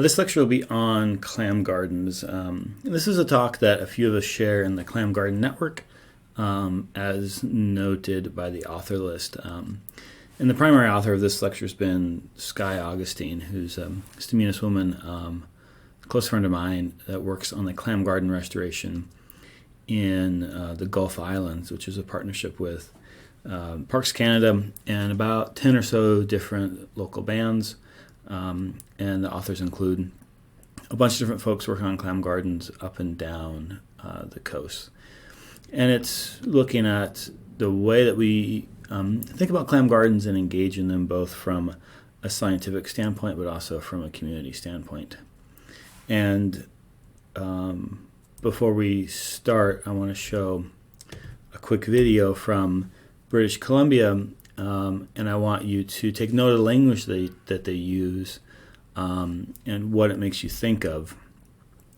This lecture will be on clam gardens. This is a talk that a few of us share in the Clam Garden network, as noted by the author list. And the primary author of this lecture has been Skye Augustine, who's a Staminas woman, a close friend of mine that works on the clam garden restoration in the Gulf Islands, which is a partnership with Parks Canada and about 10 or so different local bands. And the authors include a bunch of different folks working on clam gardens up and down the coast. And it's looking at the way that we think about clam gardens and engage in them both from a scientific standpoint but also from a community standpoint. And before we start, I want to show a quick video from British Columbia, and I want you to take note of the language that they use and what it makes you think of.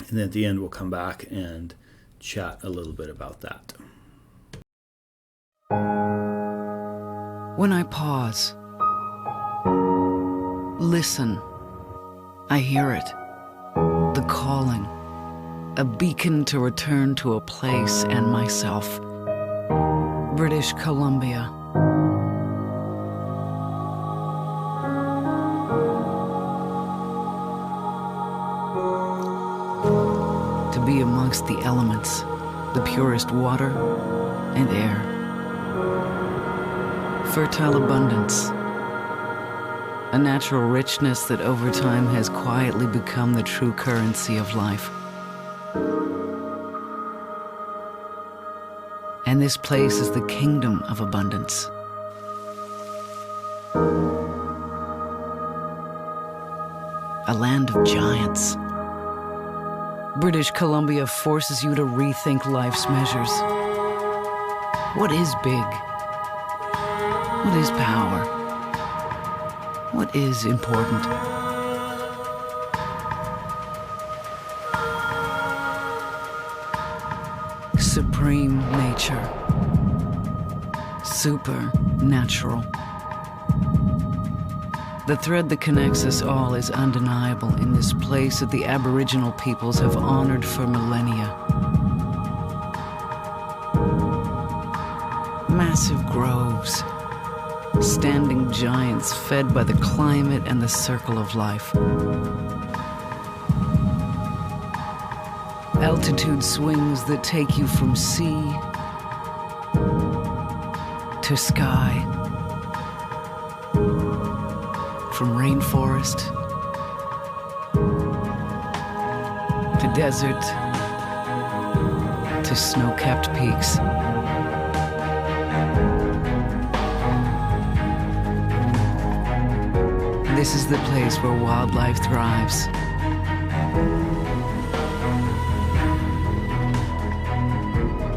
And then at the end, we'll come back and chat a little bit about that. When I pause, listen, I hear it, the calling, a beacon to return to a place and myself. British Columbia. To be amongst the elements, the purest water and air. Fertile abundance, a natural richness that over time has quietly become the true currency of life. And this place is the kingdom of abundance. A land of giants. British Columbia forces you to rethink life's measures. What is big? What is power? What is important? Supreme nature. Supernatural. The thread that connects us all is undeniable in this place that the Aboriginal peoples have honored for millennia. Massive groves, standing giants fed by the climate and the circle of life. Altitude swings that take you from sea to sky, from rainforest to desert to snow-capped peaks. This is the place where wildlife thrives.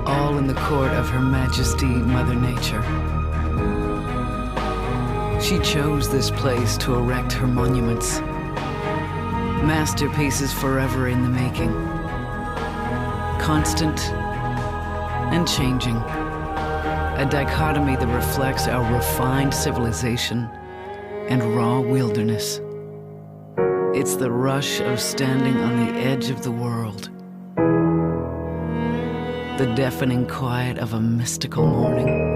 All in the court of Her Majesty Mother Nature. She chose this place to erect her monuments. Masterpieces forever in the making. Constant and changing. A dichotomy that reflects our refined civilization and raw wilderness. It's the rush of standing on the edge of the world. The deafening quiet of a mystical morning.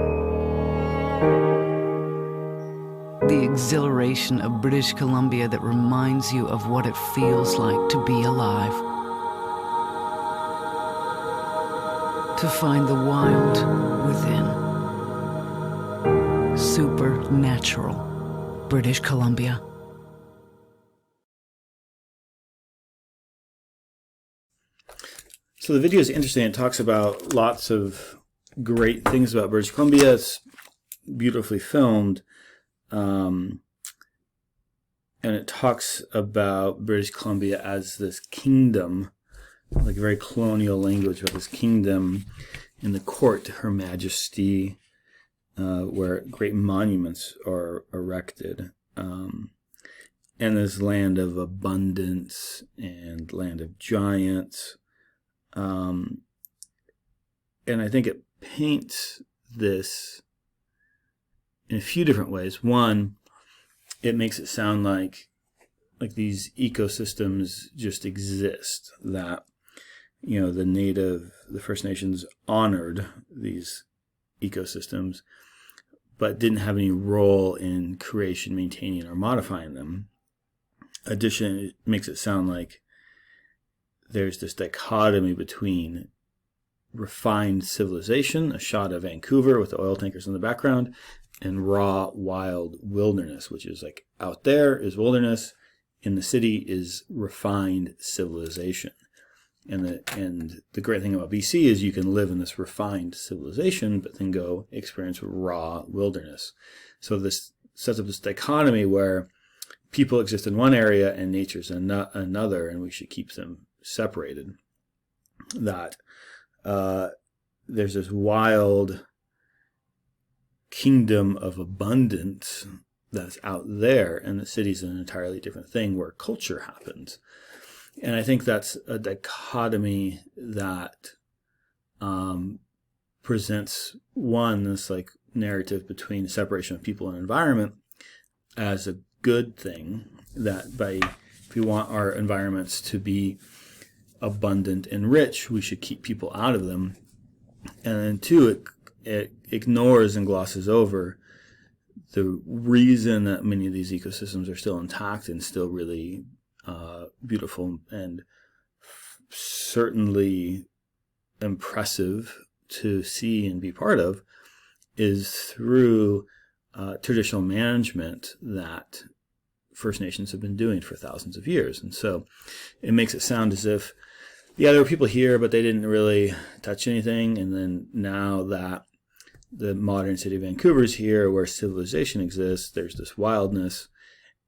The exhilaration of British Columbia that reminds you of what it feels like to be alive. To find the wild within. Supernatural. British Columbia. So the video is interesting. It talks about lots of great things about British Columbia. It's beautifully filmed. And it talks about British Columbia as this kingdom, like very colonial language about this kingdom in the court to Her Majesty, where great monuments are erected. And this land of abundance and land of giants. And I think it paints this in a few different ways. One, it makes it sound like like these ecosystems just exist, that the First Nations honored these ecosystems but didn't have any role in creation, maintaining, or modifying them. Additionally, it makes it sound like there's this dichotomy between refined civilization, a shot of Vancouver with the oil tankers in the background, and raw, wild wilderness, which is like out there is wilderness, in the city is refined civilization. And the great thing about BC is you can live in this refined civilization, but then go experience raw wilderness. So this sets up this dichotomy where people exist in one area and nature's in another, and we should keep them separated. That there's this wild kingdom of abundance that's out there, and the city's an entirely different thing where culture happens. And I think that's a dichotomy that presents this like narrative between separation of people and environment as a good thing, that if we want our environments to be abundant and rich, we should keep people out of them. And then two, it ignores and glosses over the reason that many of these ecosystems are still intact and still really beautiful and certainly impressive to see and be part of, is through traditional management that First Nations have been doing for thousands of years. And so it makes it sound as if, there were people here, but they didn't really touch anything. And then now that the modern city of Vancouver is here, where civilization exists, there's this wildness,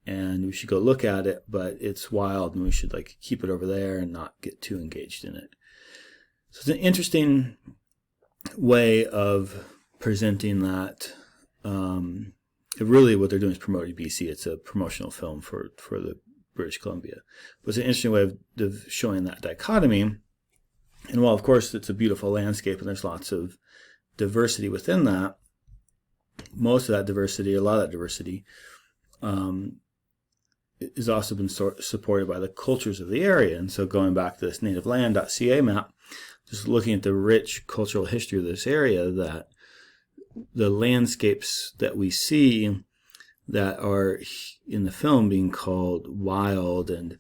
and we should go look at it, but it's wild, and we should like keep it over there and not get too engaged in it. So it's an interesting way of presenting that. Really what they're doing is promoting BC. It's a promotional film for the British Columbia. But it's an interesting way of showing that dichotomy. And while, of course, it's a beautiful landscape and there's lots of diversity within that, most of that diversity, a lot of that diversity, has also been supported by the cultures of the area. And so going back to this nativeland.ca map, just looking at the rich cultural history of this area, that the landscapes that we see that are in the film being called wild and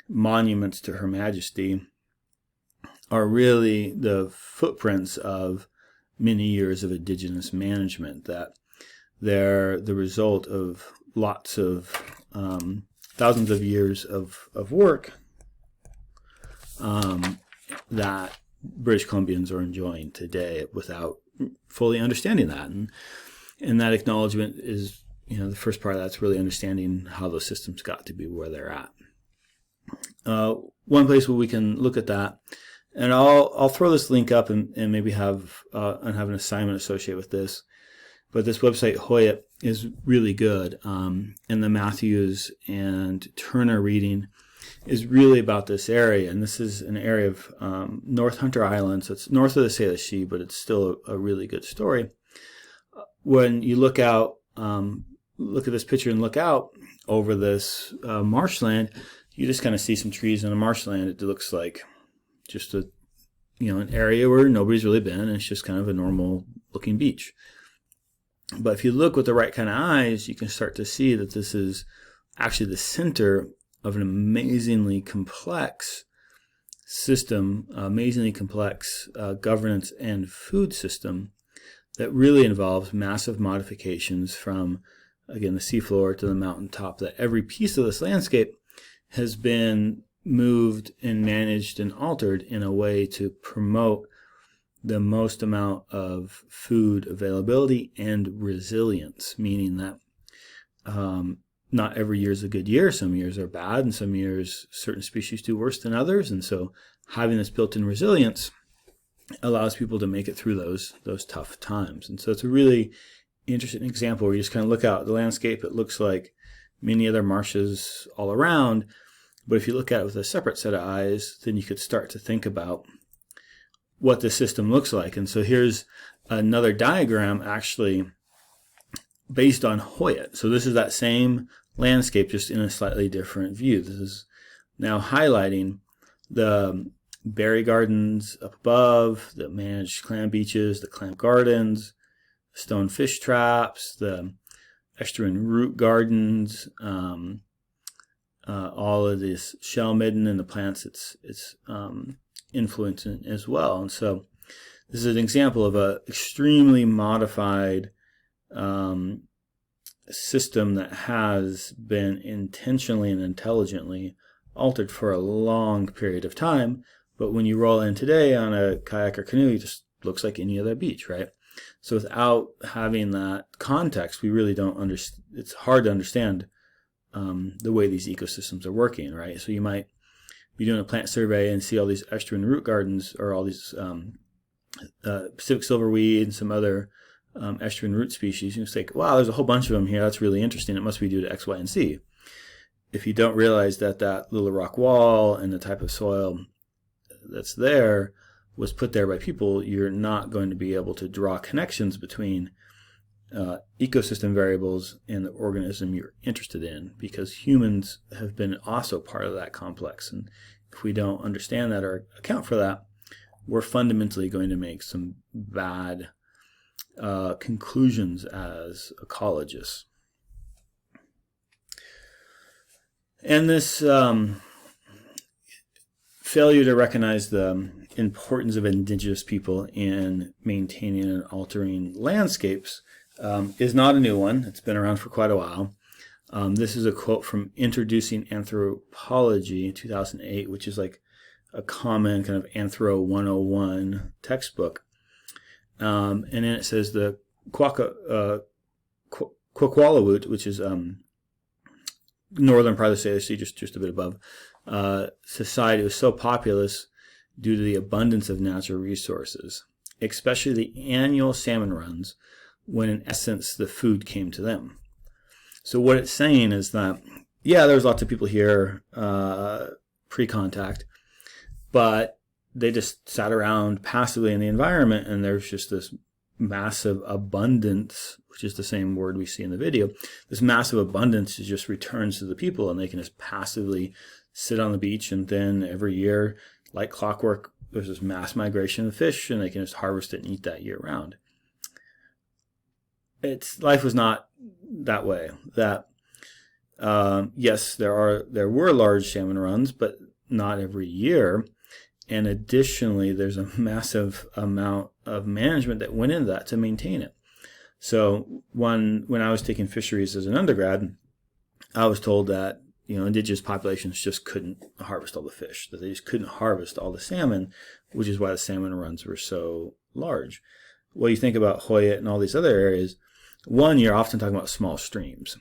monuments to Her Majesty are really the footprints of many years of indigenous management, that they're the result of lots of thousands of years of work that British Columbians are enjoying today without fully understanding that. And that acknowledgement is, the first part of that's really understanding how those systems got to be where they're at. One place where we can look at that, and I'll throw this link up and maybe have an assignment associated with this. But this website, Hoyt, is really good. And the Matthews and Turner reading is really about this area. And this is an area of North Hunter Island. So it's north of the Salish Sea, but it's still a really good story. When you look out, look at this picture and look out over this marshland, you just kind of see some trees in a marshland. It looks like just an area where nobody's really been, and it's just kind of a normal looking beach. But if you look with the right kind of eyes, you can start to see that this is actually the center of an amazingly complex system, amazingly complex governance and food system that really involves massive modifications from, again, the seafloor to the mountaintop, that every piece of this landscape has been moved and managed and altered in a way to promote the most amount of food availability and resilience, meaning that not every year is a good year. Some years are bad, and some years certain species do worse than others. And so having this built-in resilience allows people to make it through those tough times. And so it's a really interesting example where you just kind of look out at the landscape. It looks like many other marshes all around, but if you look at it with a separate set of eyes, then you could start to think about what the system looks like. And so here's another diagram actually based on Hoyt. So this is that same landscape, just in a slightly different view. This is now highlighting the berry gardens up above, the managed clam beaches, the clam gardens, stone fish traps, the estuarine root gardens, all of this shell midden and the plants it's influencing as well. And so this is an example of an extremely modified system that has been intentionally and intelligently altered for a long period of time. But when you roll in today on a kayak or canoe, it just looks like any other beach, right? So without having that context, we really don't understand. It's hard to understand the way these ecosystems are working, right? So you might be doing a plant survey and see all these estuarine root gardens, or all these Pacific silverweed and some other estuarine root species. You think, wow, there's a whole bunch of them here. That's really interesting. It must be due to X, Y, and Z. If you don't realize that that little rock wall and the type of soil that's there was put there by people, you're not going to be able to draw connections between ecosystem variables and the organism you're interested in, because humans have been also part of that complex. And if we don't understand that or account for that, we're fundamentally going to make some bad conclusions as ecologists. And this failure to recognize the importance of indigenous people in maintaining and altering landscapes is not a new one. It's been around for quite a while. This is a quote from Introducing Anthropology, 2008, which is like a common kind of Anthro 101 textbook. And then it says the Kwakwalawoot, which is northern part of the state, just a bit above, society was so populous due to the abundance of natural resources, especially the annual salmon runs, when in essence the food came to them. So what it's saying is that, yeah, there's lots of people here pre-contact, but they just sat around passively in the environment, and there's just this massive abundance, which is the same word we see in the video. This massive abundance just returns to the people, and they can just passively sit on the beach, and then every year, like clockwork, there's this mass migration of fish, and they can just harvest it and eat that year round. Life was not that way. That yes, there were large salmon runs, but not every year. And additionally, there's a massive amount of management that went into that to maintain it. So when I was taking fisheries as an undergrad, I was told that indigenous populations just couldn't harvest all the fish, that they just couldn't harvest all the salmon, which is why the salmon runs were so large. Well, you think about Hoyt and all these other areas, one, you're often talking about small streams.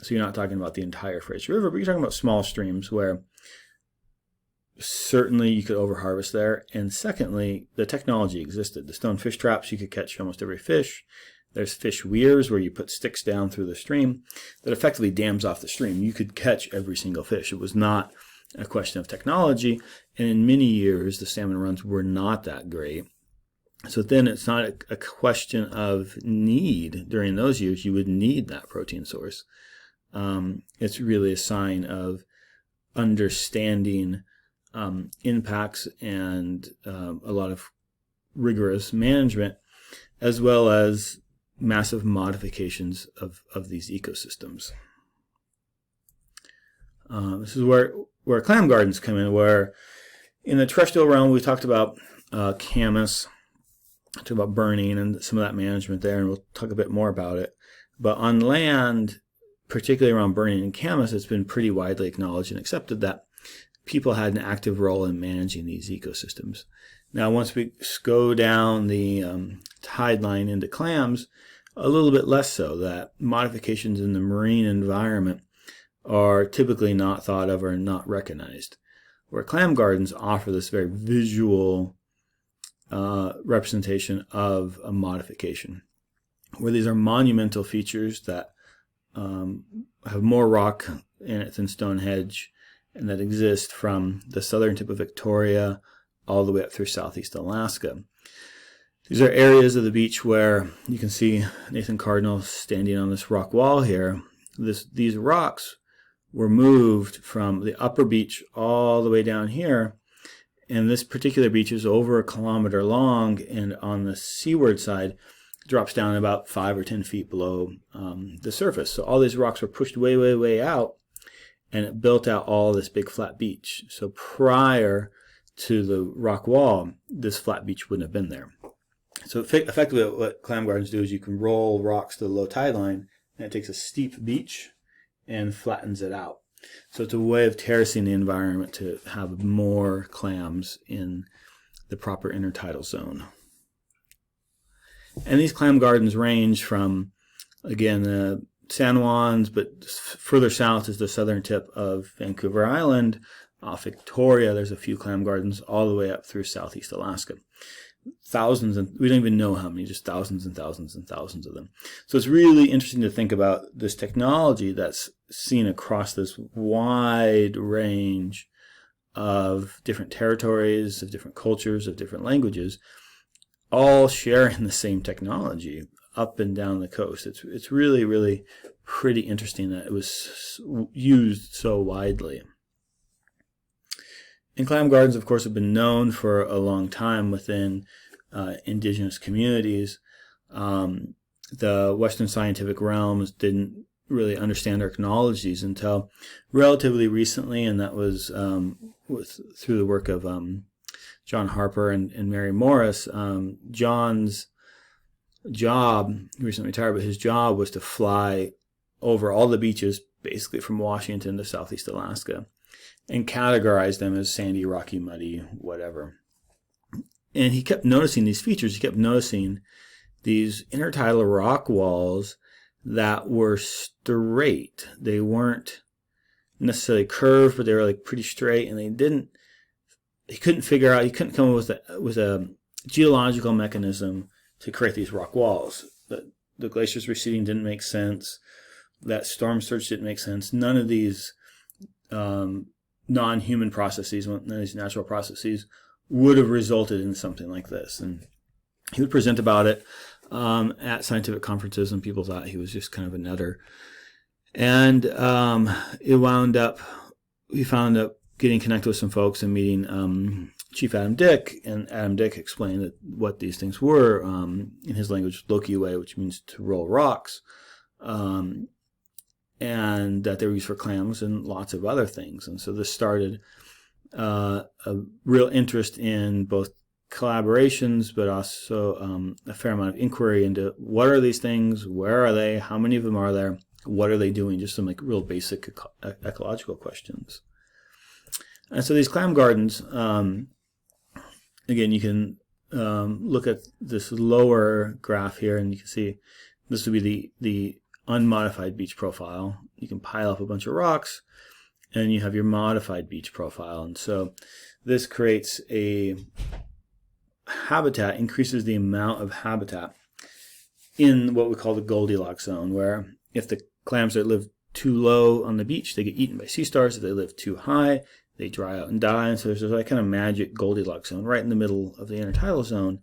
So you're not talking about the entire Fraser River, but you're talking about small streams where certainly you could overharvest there. And secondly, the technology existed. The stone fish traps, you could catch almost every fish. There's fish weirs where you put sticks down through the stream that effectively dams off the stream. You could catch every single fish. It was not a question of technology. And in many years, the salmon runs were not that great. So then it's not a question of need. During those years, you would need that protein source. It's really a sign of understanding impacts and a lot of rigorous management, as well as massive modifications of these ecosystems. This is where clam gardens come in, where in the terrestrial realm we talked about camas, talked about burning and some of that management there, and we'll talk a bit more about it. But on land, particularly around burning and camas, it's been pretty widely acknowledged and accepted that people had an active role in managing these ecosystems. Now, once we go down the tide line into clams, a little bit less so, that modifications in the marine environment are typically not thought of or not recognized, where clam gardens offer this very visual representation of a modification, where these are monumental features that have more rock in it than Stonehenge, and that exist from the southern tip of Victoria all the way up through southeast Alaska. These are areas of the beach where you can see Nathan Cardinal standing on this rock wall here. These rocks were moved from the upper beach all the way down here. And this particular beach is over 1 kilometer long, and on the seaward side drops down about 5 or 10 feet below the surface. So all these rocks were pushed way, way, way out, and it built out all this big flat beach. So prior to the rock wall, this flat beach wouldn't have been there. So effectively what clam gardens do is you can roll rocks to the low tide line, and it takes a steep beach and flattens it out. So it's a way of terracing the environment to have more clams in the proper intertidal zone. And these clam gardens range from, again, San Juan's, but further south is the southern tip of Vancouver Island. Off Victoria, there's a few clam gardens all the way up through southeast Alaska. Thousands, and we don't even know how many, just thousands and thousands and thousands of them. So it's really interesting to think about this technology that's seen across this wide range of different territories, of different cultures, of different languages, all sharing the same technology up and down the coast. It's really, really pretty interesting that it was used so widely. And clam gardens, of course, have been known for a long time within indigenous communities. The Western scientific realms didn't really understand or acknowledge these until relatively recently, and that was through the work of John Harper and Mary Morris. John's job, he recently retired, but his job was to fly over all the beaches, basically from Washington to southeast Alaska, and categorize them as sandy, rocky, muddy, whatever. And he kept noticing these features. He kept noticing these intertidal rock walls that were straight. They weren't necessarily curved, but they were like pretty straight, and he couldn't figure out, he couldn't come up with a geological mechanism to create these rock walls. The glaciers receding didn't make sense. That storm surge didn't make sense. None of these non-human processes, none of these natural processes would have resulted in something like this. And he would present about it at scientific conferences, and people thought he was just kind of a nutter. And he found up getting connected with some folks and meeting Chief Adam Dick, and Adam Dick explained what these things were in his language, Lokiwe, which means to roll rocks, and that they were used for clams and lots of other things. And so this started a real interest in both collaborations, but also a fair amount of inquiry into what are these things, where are they, how many of them are there, what are they doing, just some like real basic ecological questions. And so these clam gardens, again, you can look at this lower graph here, and you can see this would be the unmodified beach profile. You can pile up a bunch of rocks, and you have your modified beach profile. And so this creates a habitat, increases the amount of habitat in what we call the Goldilocks zone, where if the clams that live too low on the beach, they get eaten by sea stars. If they live too high, they dry out and die. And so there's this like kind of magic Goldilocks zone right in the middle of the intertidal zone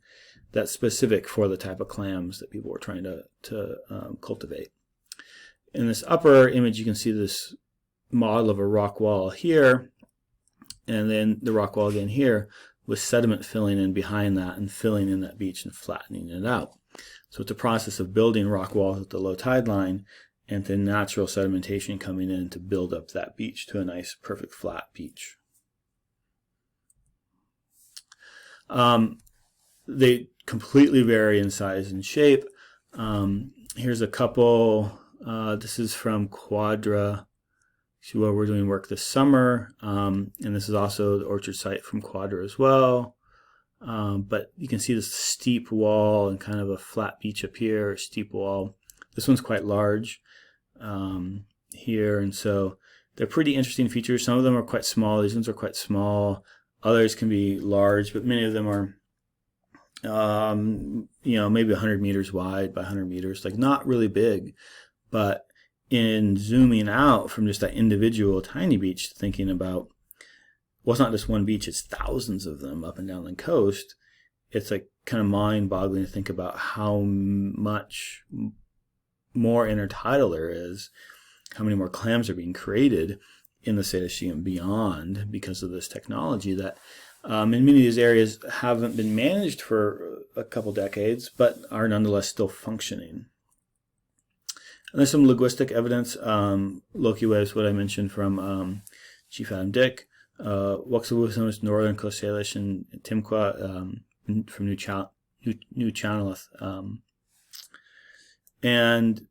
that's specific for the type of clams that people were trying to cultivate. In this upper image, you can see this model of a rock wall here, and then the rock wall again here, with sediment filling in behind that and filling in that beach and flattening it out. So it's a process of building rock walls at the low tide line, and then natural sedimentation coming in to build up that beach to a nice, perfect, flat beach. They completely vary in size and shape. Here's a couple. This is from Quadra, where we're doing work this summer, and this is also the orchard site from Quadra as well. But you can see this steep wall and kind of a flat beach up here, steep wall. This one's quite large here, and so they're pretty interesting features. Some of them are quite small. These ones are quite small. Others can be large, but many of them are, maybe 100 meters wide by 100 meters, like not really big. But in zooming out from just that individual tiny beach, thinking about, well, it's not just one beach, it's thousands of them up and down the coast. It's like kind of mind-boggling to think about how much more intertidal there is how many more clams are being created in the Salish Sea and beyond because of this technology that in many of these areas haven't been managed for a couple decades, but are nonetheless still functioning. And there's some linguistic evidence. Loki was what I mentioned from Chief Adam Dick, Waxawusamus Northern Coast Salish, and Timqua from New Channeleth. And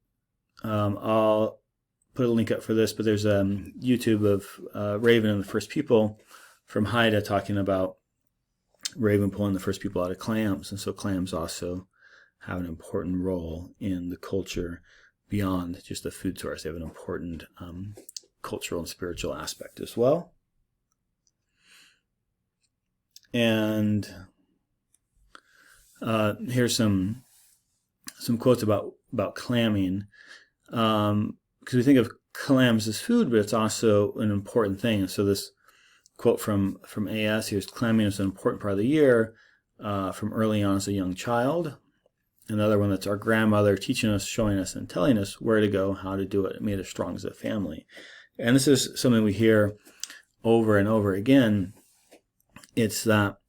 I'll put a link up for this, but there's a YouTube of Raven and the First People from Haida talking about Raven pulling the first people out of clams. And so clams also have an important role in the culture beyond just the food source. They have an important cultural and spiritual aspect as well. And here's some quotes about clamming, because we think of clams as food, but it's also an important thing. And so this quote from AS here is, clamming is an important part of the year from early on as a young child. Another one that's our grandmother teaching us, showing us, and telling us where to go, how to do it. It made us strong as a family. And this is something we hear over and over again. It's that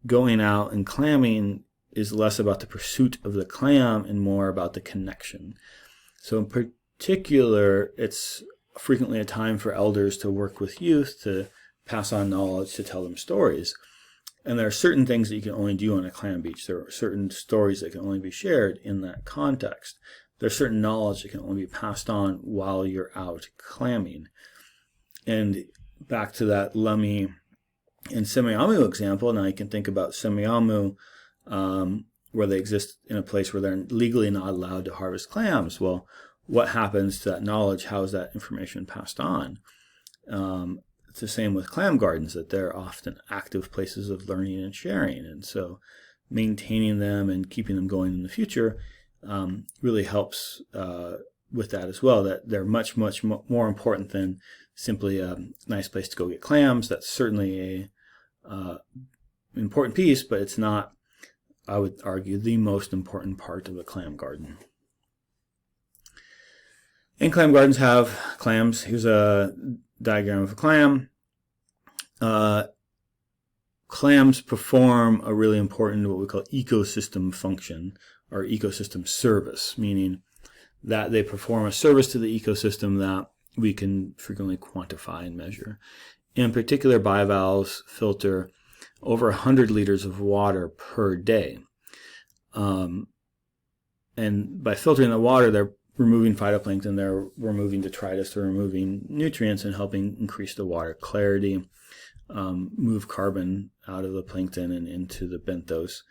going out and clamming is less about the pursuit of the clam and more about the connection. So in particular, it's frequently a time for elders to work with youth, to pass on knowledge, to tell them stories. And there are certain things that you can only do on a clam beach. There are certain stories that can only be shared in that context. There's certain knowledge that can only be passed on while you're out clamming. And back to that Lummi and Semiahmoo example, now you can think about Semiahmoo, where they exist in a place where they're legally not allowed to harvest clams. Well, what happens to that knowledge? How is that information passed on? It's the same with clam gardens, that they're often active places of learning and sharing. And so maintaining them and keeping them going in the future really helps with that as well, that they're much, much more important than simply a nice place to go get clams. That's certainly a important piece, but it's not, I would argue, the most important part of the clam garden. And clam gardens have clams. Here's a diagram of a clam. Clams perform a really important, what we call ecosystem function, or ecosystem service, meaning that they perform a service to the ecosystem that we can frequently quantify and measure. In particular, bivalves filter over 100 liters of water per day. And by filtering the water, they're removing phytoplankton, they're removing detritus, they're removing nutrients and helping increase the water clarity, move carbon out of the plankton and into the benthos.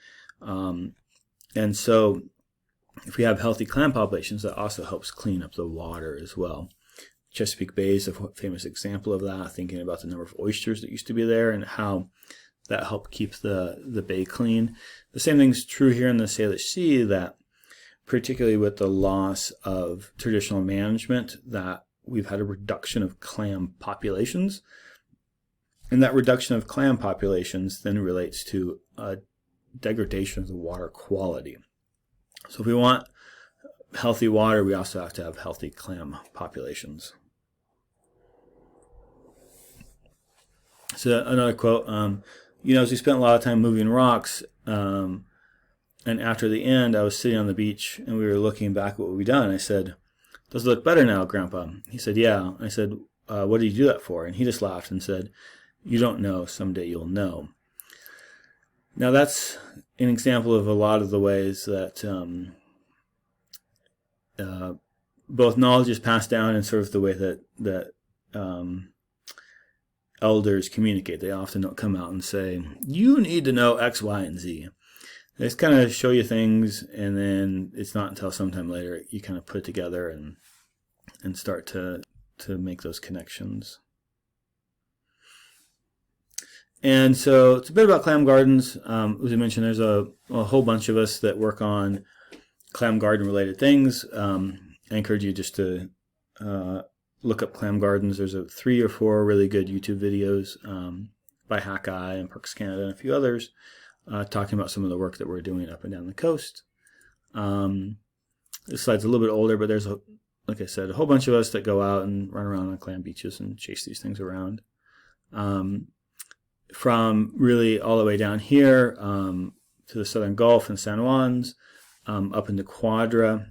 And so if we have healthy clam populations, that also helps clean up the water as well. Chesapeake Bay is a famous example of that, thinking about the number of oysters that used to be there and how that helped keep the bay clean. The same thing's true here in the Salish Sea, that particularly with the loss of traditional management, that we've had a reduction of clam populations. And that reduction of clam populations then relates to a degradation of the water quality. So if we want healthy water, we also have to have healthy clam populations. So another quote, as we spent a lot of time moving rocks, and after the end, I was sitting on the beach and we were looking back at what we've done. I said, "Does it look better now, Grandpa?" He said, "Yeah." I said, "What did you do that for?" And he just laughed and said, "You don't know. Someday you'll know." Now that's an example of a lot of the ways that both knowledge is passed down and sort of the way that elders communicate. They often don't come out and say, "You need to know X, Y, and Z." They just kind of show you things, and then it's not until sometime later you kind of put it together and start to make those connections. And so it's a bit about clam gardens. As I mentioned, there's a whole bunch of us that work on clam garden related things. I encourage you just to look up clam gardens. There's 3 or 4 really good YouTube videos by Hackeye and Parks Canada and a few others talking about some of the work that we're doing up and down the coast. This slide's a little bit older, but there's like I said, a whole bunch of us that go out and run around on clam beaches and chase these things around. From really all the way down here to the Southern Gulf and San Juans, up into Quadra.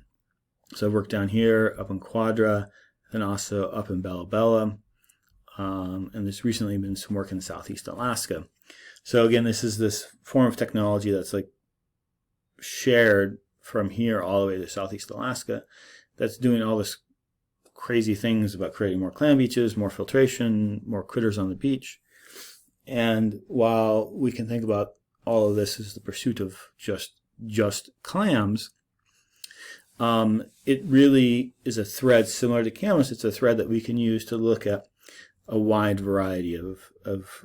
So I've worked down here, up in Quadra, and also up in Bella Bella. And there's recently been some work in Southeast Alaska. So again, this is this form of technology that's like shared from here all the way to Southeast Alaska, that's doing all this crazy things about creating more clam beaches, more filtration, more critters on the beach. And while we can think about all of this as the pursuit of just clams, it really is a thread similar to Camus. It's a thread that we can use to look at a wide variety of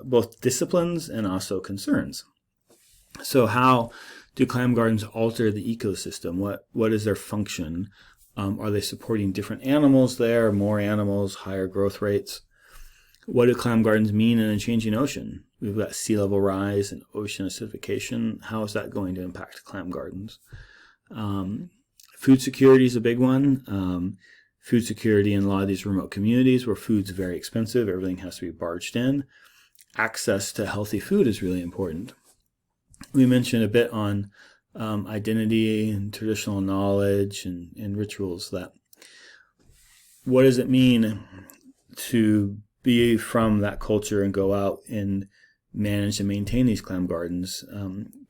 both disciplines and also concerns. So how do clam gardens alter the ecosystem? What is their function? Are they supporting different animals there, more animals, higher growth rates? What do clam gardens mean in a changing ocean? We've got sea level rise and ocean acidification. How is that going to impact clam gardens? Food security is a big one. Food security in a lot of these remote communities where food's very expensive, everything has to be barged in. Access to healthy food is really important. We mentioned a bit on identity and traditional knowledge and rituals. That what does it mean to be from that culture and go out and manage and maintain these clam gardens,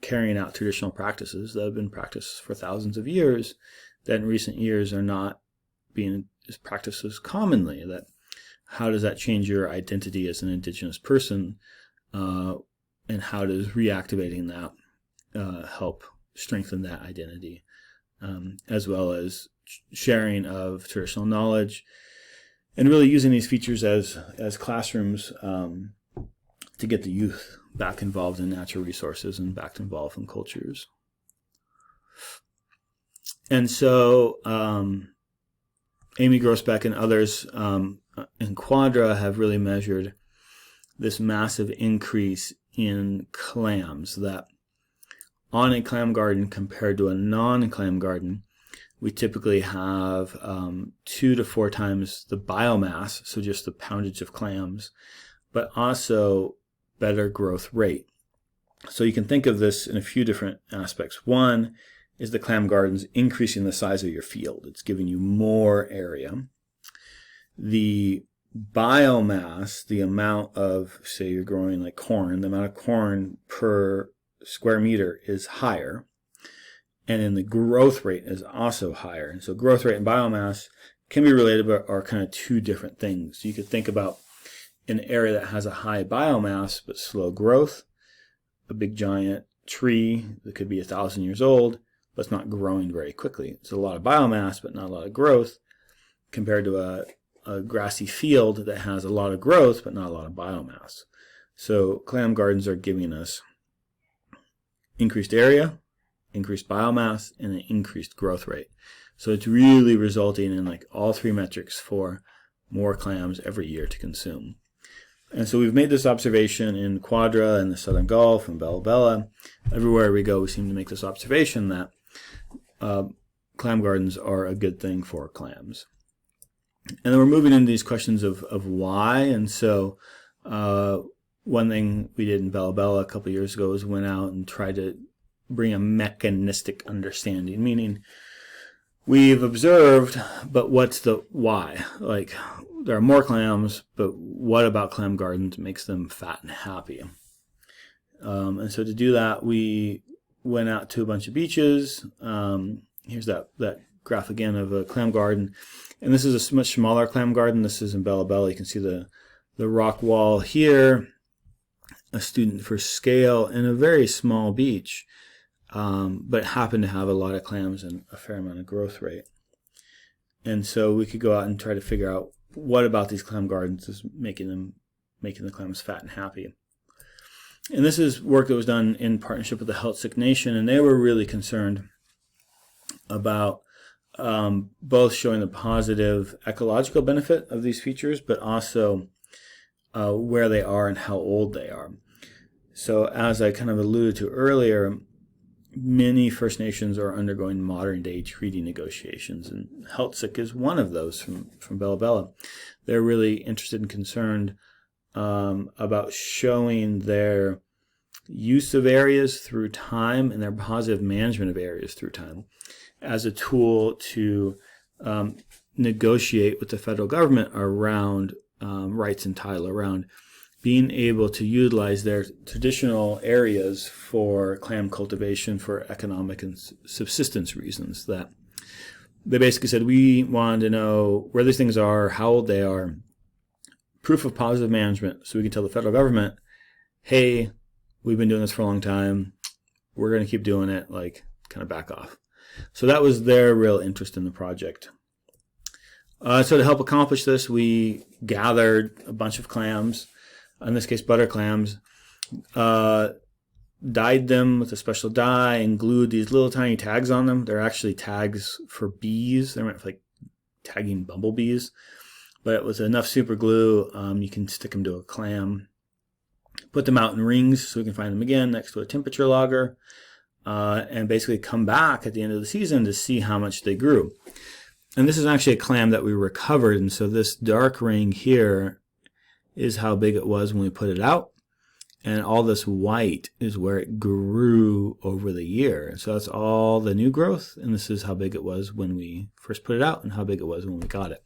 carrying out traditional practices that have been practiced for thousands of years that in recent years are not being practiced as commonly. That how does that change your identity as an Indigenous person, and how does reactivating that help strengthen that identity, as well as sharing of traditional knowledge, and really using these features as classrooms to get the youth back involved in natural resources and back involved in cultures. And so Amy Grossbeck and others in Quadra have really measured this massive increase in clams, that on a clam garden compared to a non-clam garden, we typically have 2 to 4 times the biomass, so just the poundage of clams, but also better growth rate. So you can think of this in a few different aspects. One is the clam gardens increasing the size of your field. It's giving you more area. The biomass, the amount of, say you're growing like corn, the amount of corn per square meter is higher. And then the growth rate is also higher. And so growth rate and biomass can be related, but are kind of two different things. You could think about an area that has a high biomass but slow growth, a big giant tree that could be 1,000 years old, but it's not growing very quickly. It's a lot of biomass, but not a lot of growth, compared to a grassy field that has a lot of growth, but not a lot of biomass. So clam gardens are giving us increased area, increased biomass, and an increased growth rate. So it's really resulting in like all three metrics for more clams every year to consume. And so we've made this observation in Quadra and the Southern Gulf and Bella Bella. Everywhere we go, we seem to make this observation that clam gardens are a good thing for clams. And then we're moving into these questions of why. And so one thing we did in Bella Bella a couple of years ago is went out and tried to bring a mechanistic understanding, meaning we've observed, but what's the why? Like, there are more clams, but what about clam gardens makes them fat and happy? And so to do that, we went out to a bunch of beaches. Here's that graph again of a clam garden. And this is a much smaller clam garden. This is in Bella Bella. You can see the rock wall here, a student for scale, and a very small beach. But it happened to have a lot of clams and a fair amount of growth rate. And so we could go out and try to figure out what about these clam gardens is making the clams fat and happy. And this is work that was done in partnership with the Health Sick Nation, and they were really concerned about both showing the positive ecological benefit of these features, but also where they are and how old they are. So as I kind of alluded to earlier, many First Nations are undergoing modern-day treaty negotiations, and Heltzik is one of those from Bella Bella. They're really interested and concerned about showing their use of areas through time and their positive management of areas through time as a tool to negotiate with the federal government around rights and title, around being able to utilize their traditional areas for clam cultivation for economic and subsistence reasons. That they basically said, we wanted to know where these things are, how old they are, proof of positive management, so we can tell the federal government, hey, we've been doing this for a long time, we're going to keep doing it, like, kind of back off. So that was their real interest in the project. So to help accomplish this, we gathered a bunch of clams, in this case butter clams, dyed them with a special dye and glued these little tiny tags on them. They're actually tags for bees. They're meant for like tagging bumblebees, but it was enough super glue. You can stick them to a clam, put them out in rings so we can find them again next to a temperature logger, and basically come back at the end of the season to see how much they grew. And this is actually a clam that we recovered, and so this dark ring here is how big it was when we put it out, and all this white is where it grew over the year. So that's all the new growth, and this is how big it was when we first put it out and how big it was when we got it.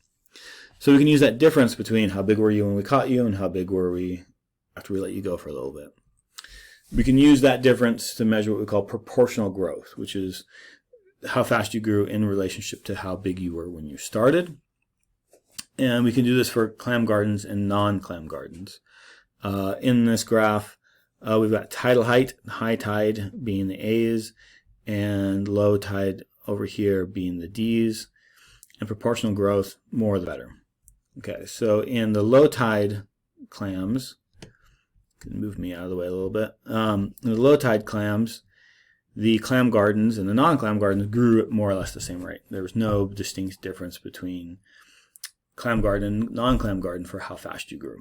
So we can use that difference between how big were you when we caught you and how big were we after we let you go for a little bit. We can use that difference to measure what we call proportional growth, which is how fast you grew in relationship to how big you were when you started. And we can do this for clam gardens and non-clam gardens. In this graph, we've got tidal height, high tide being the A's, and low tide over here being the D's, and proportional growth, more the better. Okay, so in the low tide clams, can move me out of the way a little bit. In the low tide clams, the clam gardens and the non-clam gardens grew at more or less the same rate. There was no distinct difference between clam garden, non-clam garden for how fast you grew.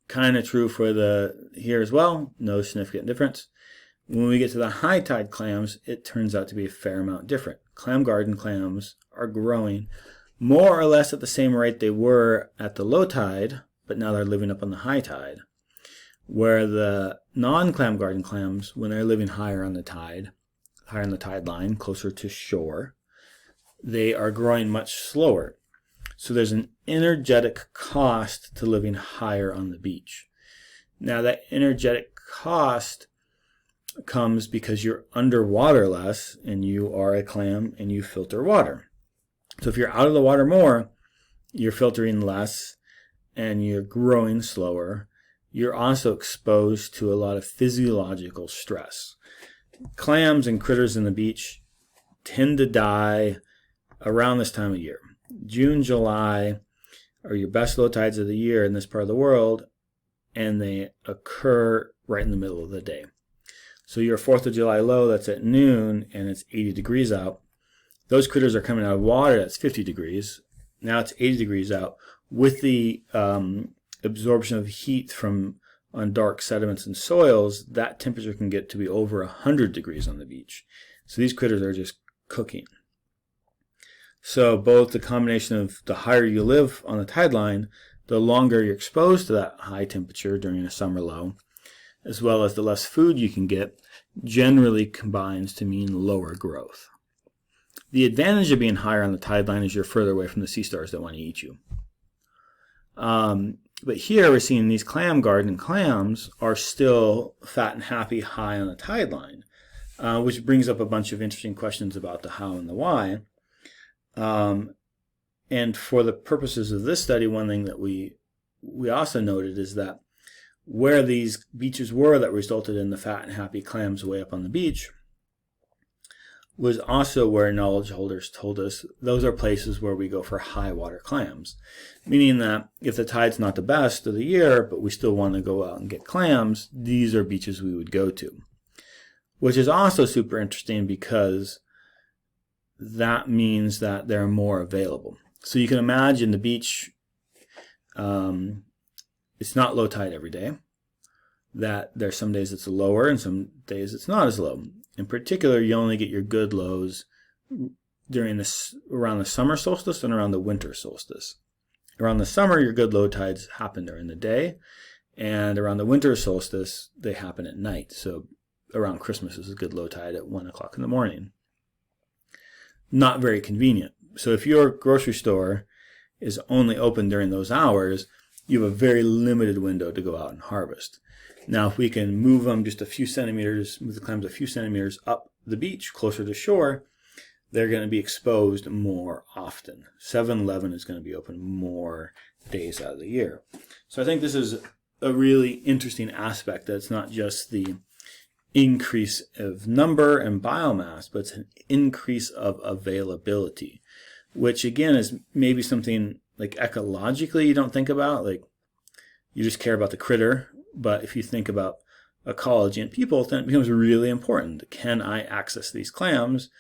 Kind of true for the here as well, no significant difference. When we get to the high tide clams, it turns out to be a fair amount different. Clam garden clams are growing more or less at the same rate they were at the low tide, but now they're living up on the high tide. Where the non-clam garden clams, when they're living higher on the tide line, closer to shore, they are growing much slower. So there's an energetic cost to living higher on the beach. Now that energetic cost comes because you're underwater less and you are a clam and you filter water. So if you're out of the water more, you're filtering less and you're growing slower. You're also exposed to a lot of physiological stress. Clams and critters in the beach tend to die around this time of year. June, July are your best low tides of the year in this part of the world, and they occur right in the middle of the day. So your 4th of July low, that's at noon, and it's 80 degrees out. Those critters are coming out of water that's 50 degrees. Now it's 80 degrees out. With the absorption of heat from on dark sediments and soils, that temperature can get to be over 100 degrees on the beach. So these critters are just cooking. So both the combination of the higher you live on the tide line, the longer you're exposed to that high temperature during a summer low, as well as the less food you can get, generally combines to mean lower growth. The advantage of being higher on the tide line is you're further away from the sea stars that want to eat you. But here we're seeing these clam garden clams are still fat and happy high on the tide line, which brings up a bunch of interesting questions about the how and the why. And for the purposes of this study, one thing that we also noted is that where these beaches were that resulted in the fat and happy clams way up on the beach was also where knowledge holders told us those are places where we go for high water clams. Meaning that if the tide's not the best of the year, but we still want to go out and get clams, these are beaches we would go to. Which is also super interesting because that means that they're more available. So you can imagine the beach, it's not low tide every day. that there's some days it's lower and some days it's not as low. In particular, you only get your good lows during around the summer solstice and around the winter solstice. Around the summer, your good low tides happen during the day, and around the winter solstice, they happen at night. So around Christmas is a good low tide at 1 o'clock in the morning. Not very convenient. So if your grocery store is only open during those hours, you have a very limited window to go out and harvest. Now, if we can move them just a few centimeters, move the clams a few centimeters up the beach, closer to shore, they're going to be exposed more often. 7-Eleven is going to be open more days out of the year. So I think this is a really interesting aspect, that it's not just the increase of number and biomass, but it's an increase of availability, which again is maybe something like ecologically you don't think about, like you just care about the critter. But if you think about ecology and people, then it becomes really important. Can I access these clams?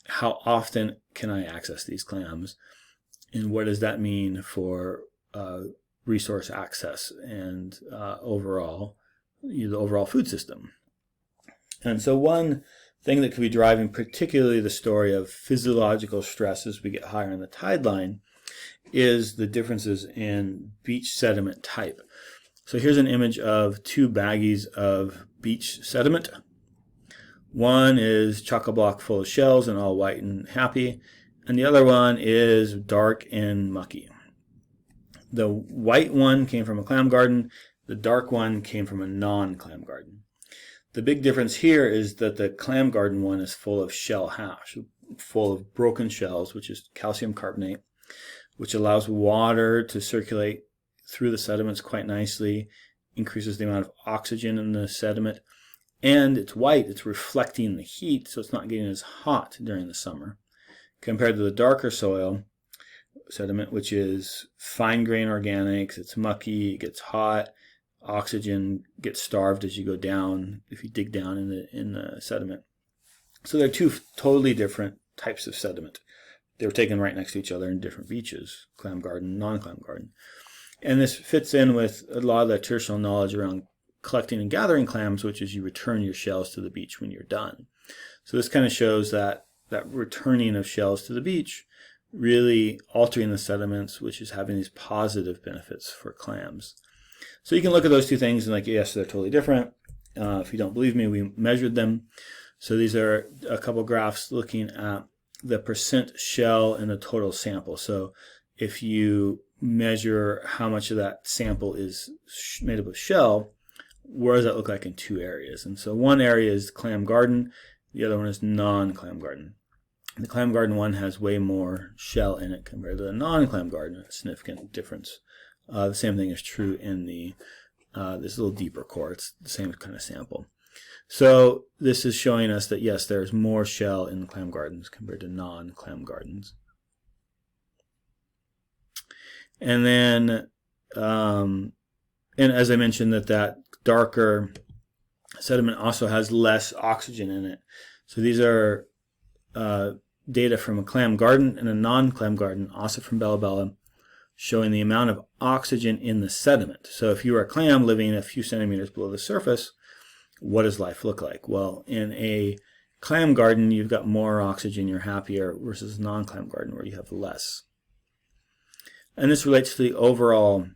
How often can I access these clams? And what does that mean for resource access and the overall food system? And so one thing that could be driving particularly the story of physiological stress as we get higher in the tide line is the differences in beach sediment type. So here's an image of 2 baggies of beach sediment. One is chock-a-block full of shells and all white and happy, and the other one is dark and mucky. The white one came from a clam garden, the dark one came from a non-clam garden. The big difference here is that the clam garden one is full of shell hash, full of broken shells, which is calcium carbonate, which allows water to circulate through the sediments quite nicely, increases the amount of oxygen in the sediment, and it's white, it's reflecting the heat, so it's not getting as hot during the summer, compared to the darker soil sediment, which is fine grain organics, it's mucky, it gets hot, oxygen gets starved as you go down, if you dig down in the sediment. So they're 2 totally different types of sediment. They were taken right next to each other in different beaches, clam garden, non-clam garden. And this fits in with a lot of the traditional knowledge around collecting and gathering clams, which is you return your shells to the beach when you're done. So this kind of shows that returning of shells to the beach really altering the sediments, which is having these positive benefits for clams. So you can look at those 2 things and like, yes, they're totally different. If you don't believe me, we measured them. So these are a couple graphs looking at the percent shell in the total sample. So if you measure how much of that sample is made up of shell, what does that look like in 2 areas? And so one area is clam garden, the other one is non-clam garden. The clam garden one has way more shell in it compared to the non-clam garden, a significant difference. The same thing is true in this little deeper core. It's the same kind of sample. So this is showing us that yes, there's more shell in the clam gardens compared to non-clam gardens. And then, and as I mentioned, that darker sediment also has less oxygen in it. So these are data from a clam garden and a non-clam garden, also from Bella Bella, showing the amount of oxygen in the sediment. So if you are a clam living a few centimeters below the surface, what does life look like? Well, in a clam garden, you've got more oxygen, you're happier, versus a non-clam garden where you have less. And this relates to the overall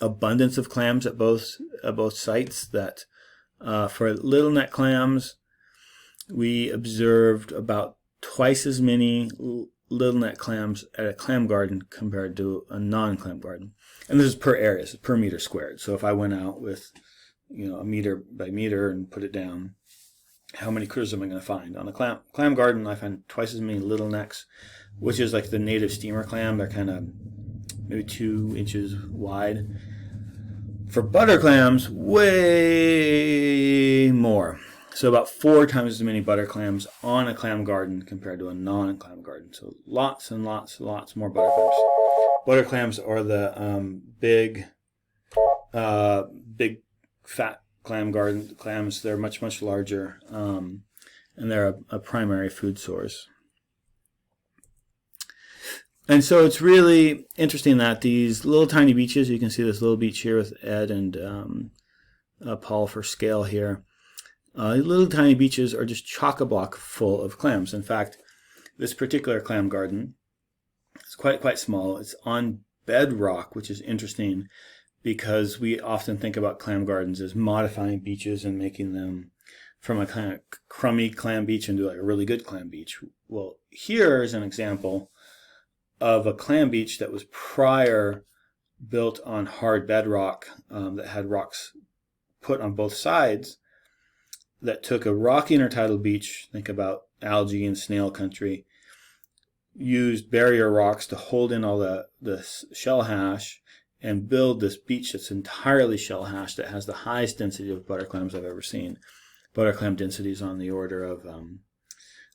abundance of clams at both sites. That for little neck clams, we observed about twice as many little neck clams at a clam garden compared to a non-clam garden. And this is per area, so per meter squared. So if I went out with, a meter by meter and put it down, how many critters am I going to find? On a clam garden, I find twice as many little necks, which is like the native steamer clam. They're kind of maybe 2 inches wide. For butter clams, way more. So about 4 times as many butter clams on a clam garden compared to a non-clam garden. So lots and lots more butter clams. Butter clams are the big fat clam garden clams. They're much larger, and they're a primary food source. And so it's really interesting that these little tiny beaches, you can see this little beach here with Ed and Paul, for scale here. Little tiny beaches are just chock-a-block full of clams. In fact, this particular clam garden is quite small. It's on bedrock, which is interesting because we often think about clam gardens as modifying beaches and making them from a kind of crummy clam beach into like a really good clam beach. Well, here is an example of a clam beach that was prior built on hard bedrock that had rocks put on both sides, that took a rocky intertidal beach, think about algae and snail country, used barrier rocks to hold in all the shell hash, and build this beach that's entirely shell hash that has the highest density of butter clams I've ever seen. Butter clam density is on the order of,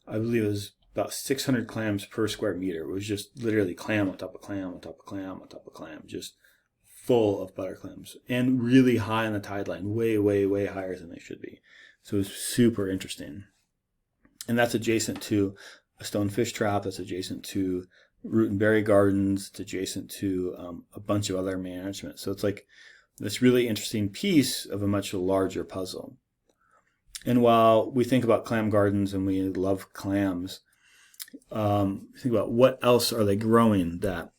I believe it was about 600 clams per square meter. It was just literally clam on top of clam on top of clam on top of clam, just full of butter clams, and really high on the tide line, way higher than they should be. So it was super interesting. And that's adjacent to a stonefish trap, that's adjacent to root and berry gardens, it's adjacent to a bunch of other management. So it's like this really interesting piece of a much larger puzzle. And while we think about clam gardens and we love clams, think about what else are they growing that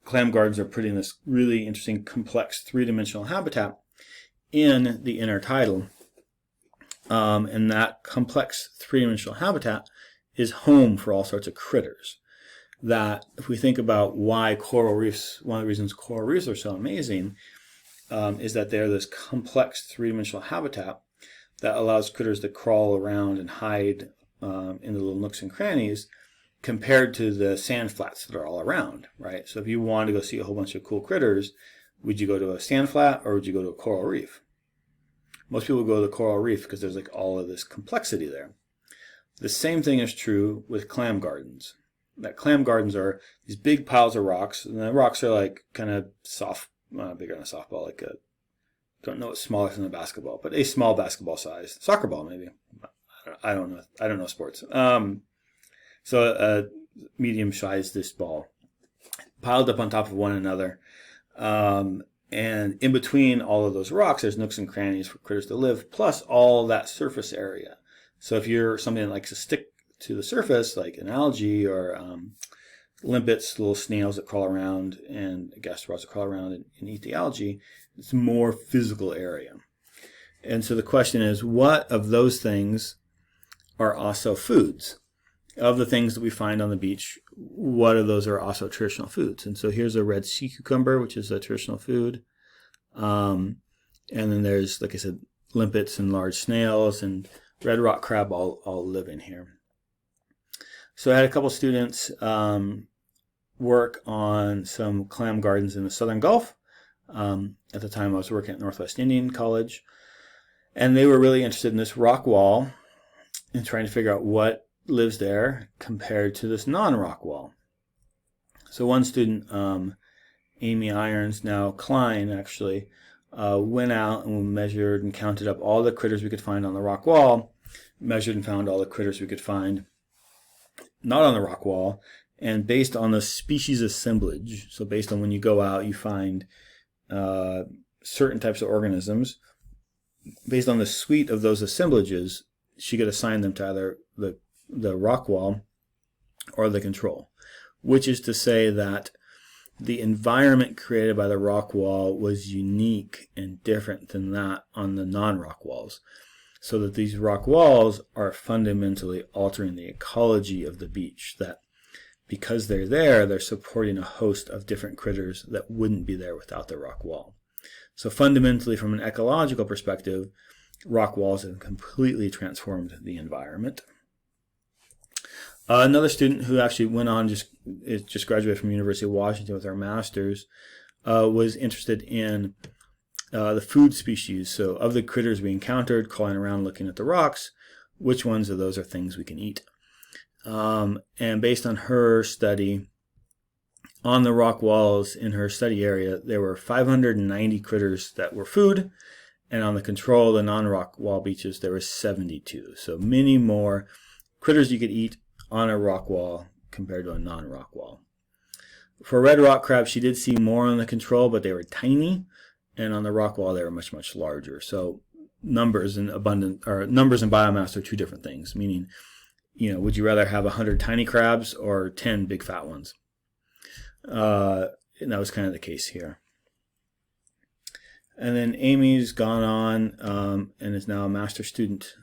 clam gardens are putting this really interesting, complex, three-dimensional habitat in the intertidal. And that complex three-dimensional habitat is home for all sorts of critters. That if we think about why coral reefs, one of the reasons coral reefs are so amazing is that they're this complex three-dimensional habitat that allows critters to crawl around and hide in the little nooks and crannies, compared to the sand flats that are all around, right? So if you wanted to go see a whole bunch of cool critters, would you go to a sand flat or would you go to a coral reef? Most people go to the coral reef because there's like all of this complexity there. The same thing is true with clam gardens. That clam gardens are these big piles of rocks, and the rocks are like kind of soft, bigger than a softball, like a, don't know what's smaller than a basketball, but a small basketball size, soccer ball maybe. I don't know sports. So a medium size this ball, piled up on top of one another. And in between all of those rocks, there's nooks and crannies for critters to live, plus all that surface area. So if you're something that likes to stick to the surface, like an algae or limpets, little snails that crawl around, and gastropods that crawl around and eat the algae, it's more physical area. And so the question is, what of those things are also foods? Of the things that we find on the beach, what of those are also traditional foods? And so here's a red sea cucumber, which is a traditional food. And then there's, like I said, limpets and large snails, and red rock crab all live in here. So I had a couple students work on some clam gardens in the Southern Gulf. At the time I was working at Northwest Indian College. And they were really interested in this rock wall and trying to figure out what lives there compared to this non-rock wall. So one student, Amy Irons, now Klein actually, went out and measured and counted up all the critters we could find on the rock wall, measured and found all the critters we could find not on the rock wall, and based on the species assemblage, so based on when you go out you find certain types of organisms, based on the suite of those assemblages, she could assign them to either the rock wall or the control, which is to say that the environment created by the rock wall was unique and different than that on the non-rock walls, so that these rock walls are fundamentally altering the ecology of the beach, that because they're there, they're supporting a host of different critters that wouldn't be there without the rock wall. So fundamentally, from an ecological perspective, rock walls have completely transformed the environment. Another student who actually went on, just graduated from University of Washington with her master's, was interested in the food species. So of the critters we encountered, crawling around looking at the rocks, which ones of those are things we can eat? And based on her study, on the rock walls in her study area, there were 590 critters that were food, and on the control, the non-rock wall beaches, there were 72. So many more critters you could eat on a rock wall compared to a non-rock wall. For red rock crab, she did see more on the control, but they were tiny, and on the rock wall they were much, much larger. So numbers and biomass are two different things, meaning, would you rather have 100 tiny crabs or 10 big fat ones? And that was kind of the case here. And then Amy's gone on and is now a master student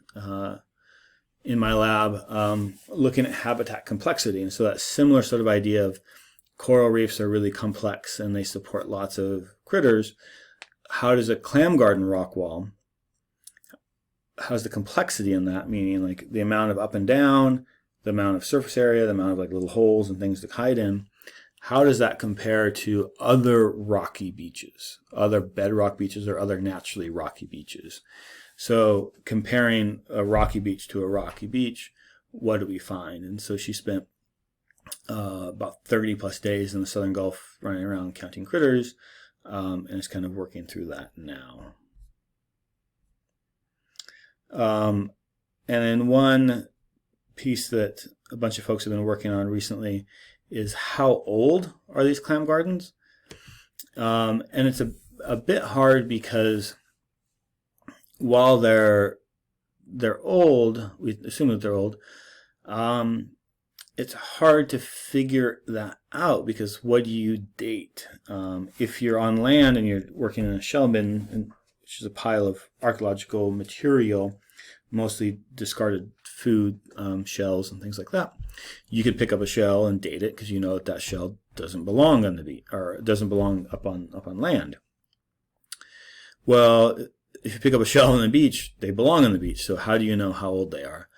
in my lab, looking at habitat complexity. And so that similar sort of idea of coral reefs are really complex and they support lots of critters. How does a clam garden rock wall, how's the complexity in that, meaning like the amount of up and down, the amount of surface area, the amount of like little holes and things to hide in, how does that compare to other rocky beaches, other bedrock beaches or other naturally rocky beaches? So comparing a rocky beach to a rocky beach, what do we find? And so she spent about 30 plus days in the Southern Gulf running around counting critters, and is kind of working through that now. And then one piece that a bunch of folks have been working on recently is how old are these clam gardens? And it's a bit hard because while they're old, we assume that they're old, it's hard to figure that out because what do you date? If you're on land and you're working in a shell bin, which is a pile of archaeological material, mostly discarded food, shells and things like that, you could pick up a shell and date it because you know that shell doesn't belong on the beach or doesn't belong up on land. Well, if you pick up a shell on the beach, they belong on the beach. So how do you know how old they are?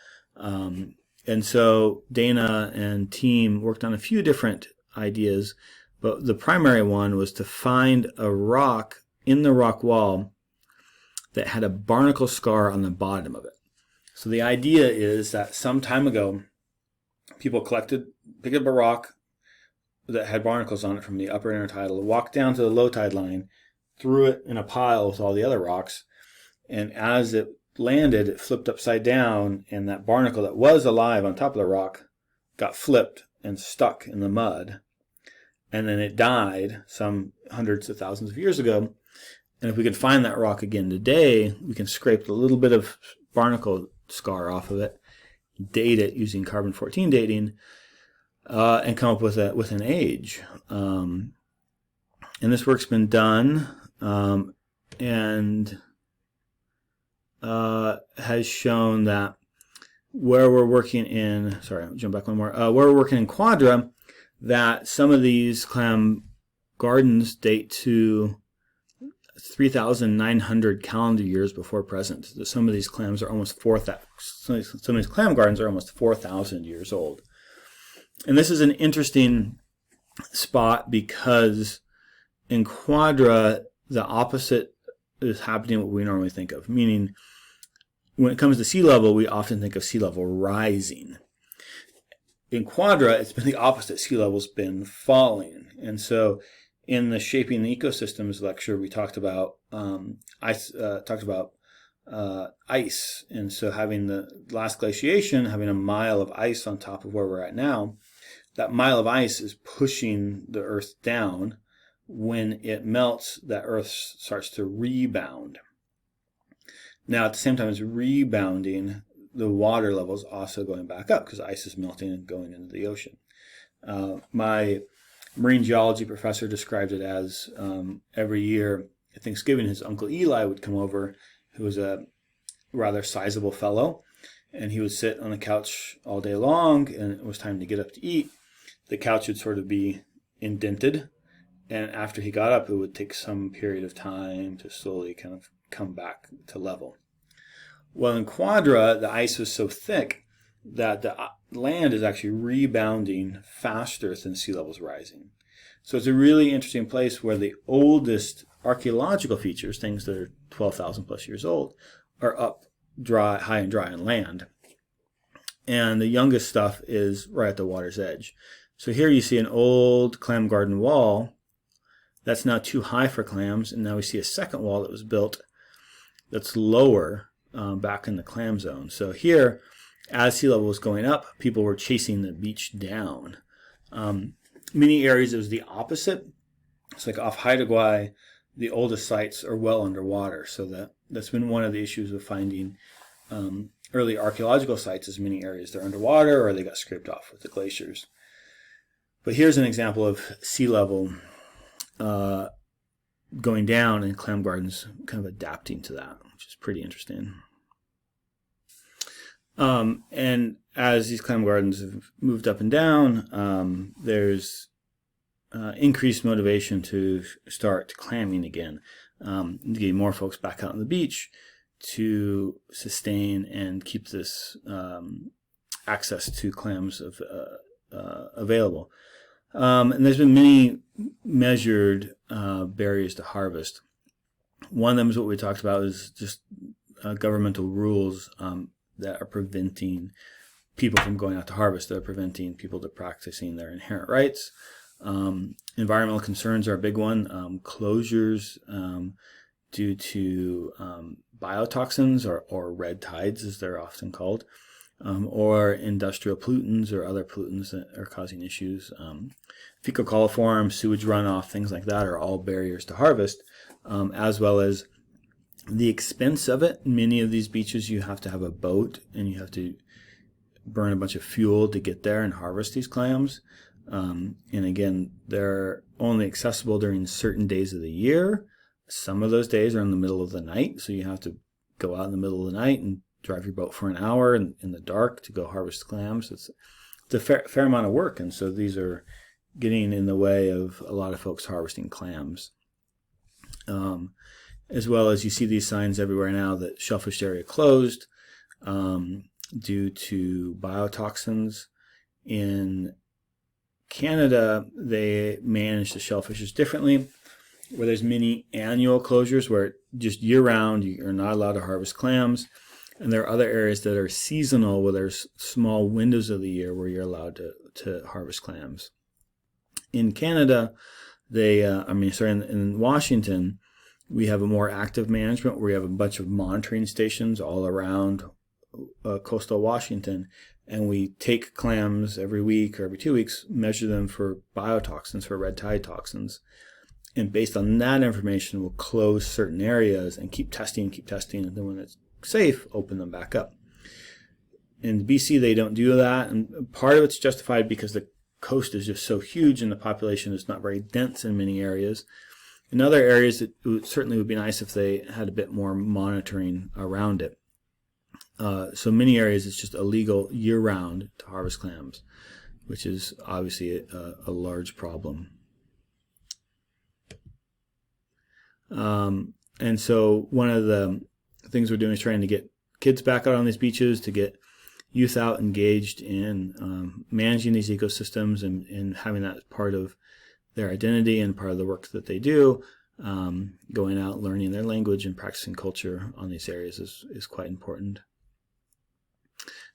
And so Dana and team worked on a few different ideas, but the primary one was to find a rock in the rock wall that had a barnacle scar on the bottom of it. So the idea is that some time ago, people picked up a rock that had barnacles on it from the upper intertidal, walked down to the low tide line, threw it in a pile with all the other rocks, and as it landed, it flipped upside down, and that barnacle that was alive on top of the rock got flipped and stuck in the mud. And then it died some hundreds of thousands of years ago. And if we could find that rock again today, we can scrape a little bit of barnacle scar off of it, date it using carbon-14 dating, and come up with an age. And this work's been done, and has shown that where we're working in, sorry, I'll jump back one more, where we're working in Quadra, that some of these clam gardens date to 3,900 calendar years before present. Some of these clams are almost 4,000. Some of these clam gardens are almost 4,000 years old. And this is an interesting spot because in Quadra, the opposite is happening what we normally think of, meaning when it comes to sea level, we often think of sea level rising. In Quadra, it's been the opposite. Sea level's been falling. And so in the Shaping the Ecosystems lecture, we talked about ice. And so having the last glaciation, having a mile of ice on top of where we're at now, that mile of ice is pushing the Earth down. When it melts, that Earth starts to rebound. Now, at the same time as rebounding, the water level is also going back up because ice is melting and going into the ocean. My marine geology professor described it as every year at Thanksgiving, his Uncle Eli would come over, who was a rather sizable fellow, and he would sit on the couch all day long, and it was time to get up to eat. The couch would sort of be indented, and after he got up, it would take some period of time to slowly kind of come back to level. Well, in Quadra, the ice was so thick that the land is actually rebounding faster than sea level's rising. So it's a really interesting place where the oldest archaeological features, things that are 12,000 plus years old, are up dry, high and dry on land. And the youngest stuff is right at the water's edge. So here you see an old clam garden wall that's now too high for clams, and now we see a second wall that was built that's lower back in the clam zone. So here, as sea level was going up, people were chasing the beach down. Many areas it was the opposite. It's like off Haida Gwaii, the oldest sites are well underwater. So that's been one of the issues of finding early archaeological sites, is many areas they're underwater or they got scraped off with the glaciers. But here's an example of sea level going down, and Clam Garden's kind of adapting to that, which is pretty interesting. And as these clam gardens have moved up and down, there's increased motivation to start clamming again, to get more folks back out on the beach to sustain and keep this access to clams available. And there's been many measured barriers to harvest. One of them is what we talked about, is just governmental rules that are preventing people from going out to harvest. They're preventing people from practicing their inherent rights. Environmental concerns are a big one. Closures due to biotoxins, or red tides as they're often called, or industrial pollutants or other pollutants that are causing issues. Fecal coliform, sewage runoff, things like that are all barriers to harvest, as well as the expense of it. Many of these beaches, you have to have a boat and you have to burn a bunch of fuel to get there and harvest these clams. And again, they're only accessible during certain days of the year. Some of those days are in the middle of the night, so you have to go out in the middle of the night and drive your boat for an hour in the dark to go harvest clams. It's a fair amount of work, and so these are getting in the way of a lot of folks harvesting clams. As well as you see these signs everywhere now that shellfish area closed due to biotoxins. In Canada, they manage the shellfishes differently, where there's many annual closures where just year-round you're not allowed to harvest clams. And there are other areas that are seasonal, where there's small windows of the year where you're allowed to harvest clams. In Canada, in Washington, we have a more active management where we have a bunch of monitoring stations all around coastal Washington, and we take clams every week or every 2 weeks, measure them for biotoxins, for red tide toxins, and based on that information, we'll close certain areas and keep testing, and then when it's safe, open them back up. In BC, they don't do that, and part of it's justified because the coast is just so huge and the population is not very dense in many areas. In other areas, it certainly would be nice if they had a bit more monitoring around it. So many areas, it's just illegal year-round to harvest clams, which is obviously a large problem. And so one of the things we're doing is trying to get kids back out on these beaches, to get youth out engaged in managing these ecosystems and having that as part of their identity and part of the work that they do. Going out, learning their language and practicing culture on these areas is quite important.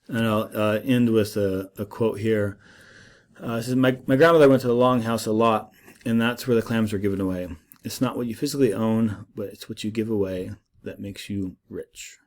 And I'll end with a quote here. It says, my grandmother went to the longhouse a lot, and that's where the clams were given away. It's not what you physically own, but it's what you give away that makes you rich.